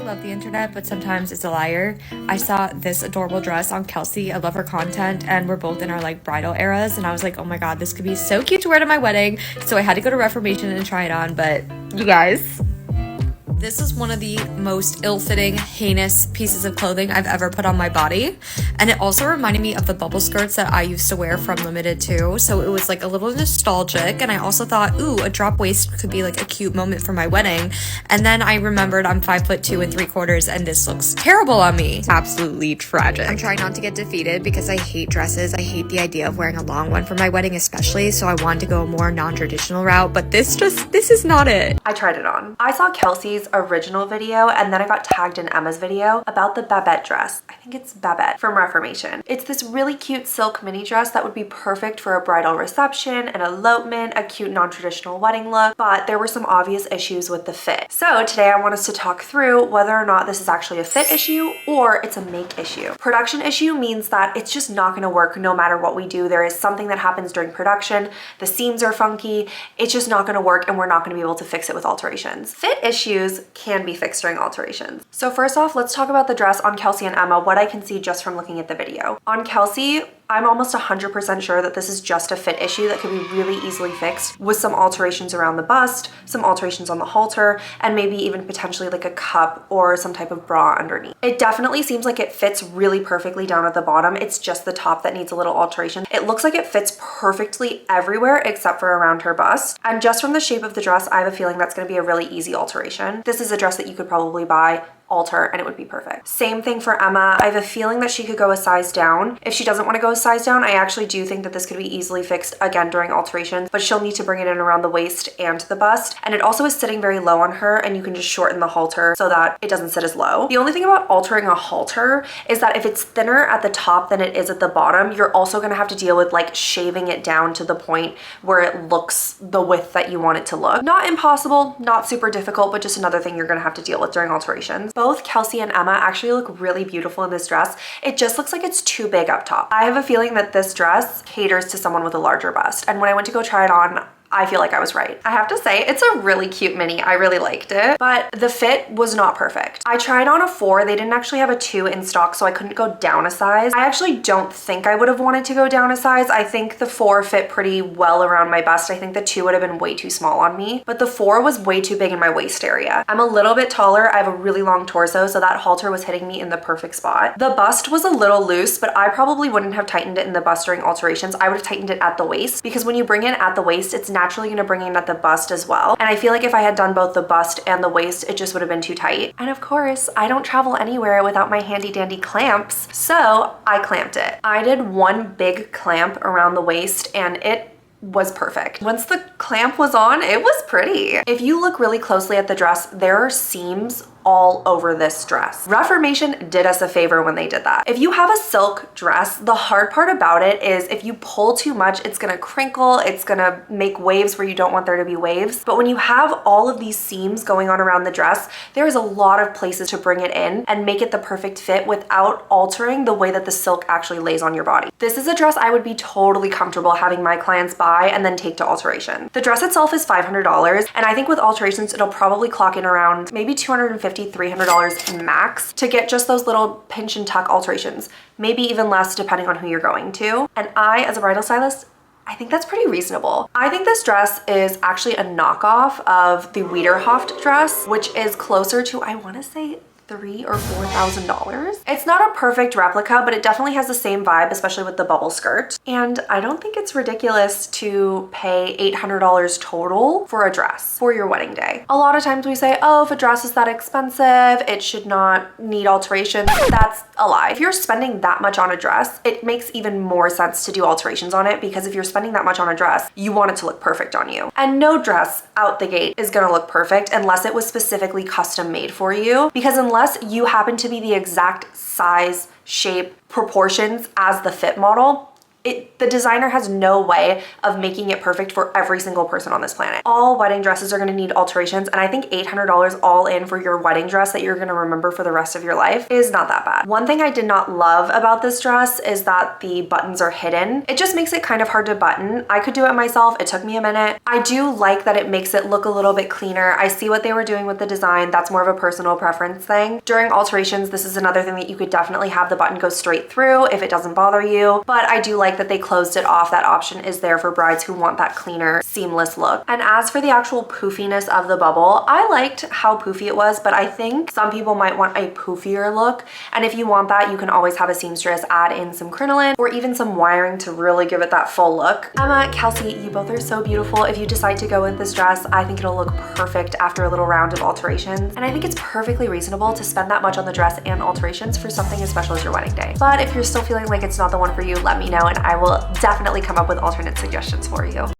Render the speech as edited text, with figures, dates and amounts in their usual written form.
love the internet, but sometimes it's a liar. I saw this adorable dress on Kelsey. I love her content, and we're both in our like bridal eras, and I was like, oh my god, this could be so cute to wear to my wedding. So I had to go to Reformation and try it on, but you guys, this is one of the most ill-fitting, heinous pieces of clothing I've ever put on my body. And it also reminded me of the bubble skirts that I used to wear from Limited too. So it was like a little nostalgic. And I also thought, ooh, a drop waist could be like a cute moment for my wedding. And then I remembered I'm 5'2" 3/4" and this looks terrible on me. Absolutely tragic. I'm trying not to get defeated because I hate dresses. I hate the idea of wearing a long one for my wedding especially. So I wanted to go a more non-traditional route, but this is not it. I tried it on. I saw Kelsey's original video and then I got tagged in Emma's video about the Babette dress. I think it's Babette from Reformation. It's this really cute silk mini dress that would be perfect for a bridal reception, an elopement, a cute non-traditional wedding look, but there were some obvious issues with the fit. So today I want us to talk through whether or not this is actually a fit issue or it's a make issue. Production issue means that it's just not going to work no matter what we do. There is something that happens during production. The seams are funky. It's just not going to work and we're not going to be able to fix it with alterations. Fit issues can be fixed during alterations. So first off, let's talk about the dress on Kelsey and Emma, what I can see just from looking at the video. On Kelsey, I'm almost 100% sure that this is just a fit issue that could be really easily fixed with some alterations around the bust, some alterations on the halter, and maybe even potentially like a cup or some type of bra underneath. It definitely seems like it fits really perfectly down at the bottom. It's just the top that needs a little alteration. It looks like it fits perfectly everywhere except for around her bust. And just from the shape of the dress, I have a feeling that's going to be a really easy alteration. This is a dress that you could probably buy, alter, and it would be perfect. Same thing for Emma. I have a feeling that she could go a size down. If she doesn't want to go a size down, I actually do think that this could be easily fixed again during alterations, but she'll need to bring it in around the waist and the bust. And it also is sitting very low on her, and you can just shorten the halter so that it doesn't sit as low. The only thing about altering a halter is that if it's thinner at the top than it is at the bottom, you're also going to have to deal with like shaving it down to the point where it looks the width that you want it to look. Not impossible, not super difficult, but just another thing you're going to have to deal with during alterations. Both Kelsey and Emma actually look really beautiful in this dress. It just looks like it's too big up top. I have a feeling that this dress caters to someone with a larger bust. And when I went to go try it on, I feel like I was right. I have to say, it's a really cute mini. I really liked it, but the fit was not perfect. I tried on a 4. They didn't actually have a 2 in stock, so I couldn't go down a size. I actually don't think I would have wanted to go down a size. I think the 4 fit pretty well around my bust. I think the 2 would have been way too small on me, but the 4 was way too big in my waist area. I'm a little bit taller. I have a really long torso, so that halter was hitting me in the perfect spot. The bust was a little loose, but I probably wouldn't have tightened it in the bust during alterations. I would have tightened it at the waist, because when you bring it at the waist, it's naturally going to bring in at the bust as well. And I feel like if I had done both the bust and the waist, it just would have been too tight. And of course, I don't travel anywhere without my handy dandy clamps, so I clamped it. I did one big clamp around the waist and it was perfect. Once the clamp was on, it was pretty. If you look really closely at the dress, there are seams all over this dress. Reformation did us a favor when they did that. If you have a silk dress, the hard part about it is if you pull too much, it's gonna crinkle, it's gonna make waves where you don't want there to be waves. But when you have all of these seams going on around the dress, there is a lot of places to bring it in and make it the perfect fit without altering the way that the silk actually lays on your body. This is a dress I would be totally comfortable having my clients buy and then take to alteration. The dress itself is $500, and I think with alterations, it'll probably clock in around maybe $250, $300 max to get just those little pinch and tuck alterations, maybe even less depending on who you're going to. And I, as a bridal stylist, I think that's pretty reasonable. I think this dress is actually a knockoff of the Wiederhoft dress, which is closer to, I want to say, $3,000 or $4,000. It's not a perfect replica, but it definitely has the same vibe, especially with the bubble skirt. And I don't think it's ridiculous to pay $800 total for a dress for your wedding day. A lot of times we say, oh, if a dress is that expensive, it should not need alterations. That's a lie. If you're spending that much on a dress, it makes even more sense to do alterations on it, because if you're spending that much on a dress, you want it to look perfect on you. And no dress out the gate is gonna look perfect unless it was specifically custom made for you, because unless you happen to be the exact size, shape, proportions as the fit model, the designer has no way of making it perfect for every single person on this planet. All wedding dresses are gonna need alterations, and I think $800 all in for your wedding dress that you're gonna remember for the rest of your life is not that bad. One thing I did not love about this dress is that the buttons are hidden. It just makes it kind of hard to button. I could do it myself. It took me a minute. I do like that it makes it look a little bit cleaner. I see what they were doing with the design. That's more of a personal preference thing. During alterations, this is another thing that you could definitely have the button go straight through if it doesn't bother you, but I do like that they closed it off. That option is there for brides who want that cleaner, seamless look. And as for the actual poofiness of the bubble, I liked how poofy it was, but I think some people might want a poofier look. And if you want that, you can always have a seamstress add in some crinoline or even some wiring to really give it that full look. Emma, Kelsey, you both are so beautiful. If you decide to go with this dress, I think it'll look perfect after a little round of alterations. And I think it's perfectly reasonable to spend that much on the dress and alterations for something as special as your wedding day. But if you're still feeling like it's not the one for you, let me know and I will definitely come up with alternate suggestions for you.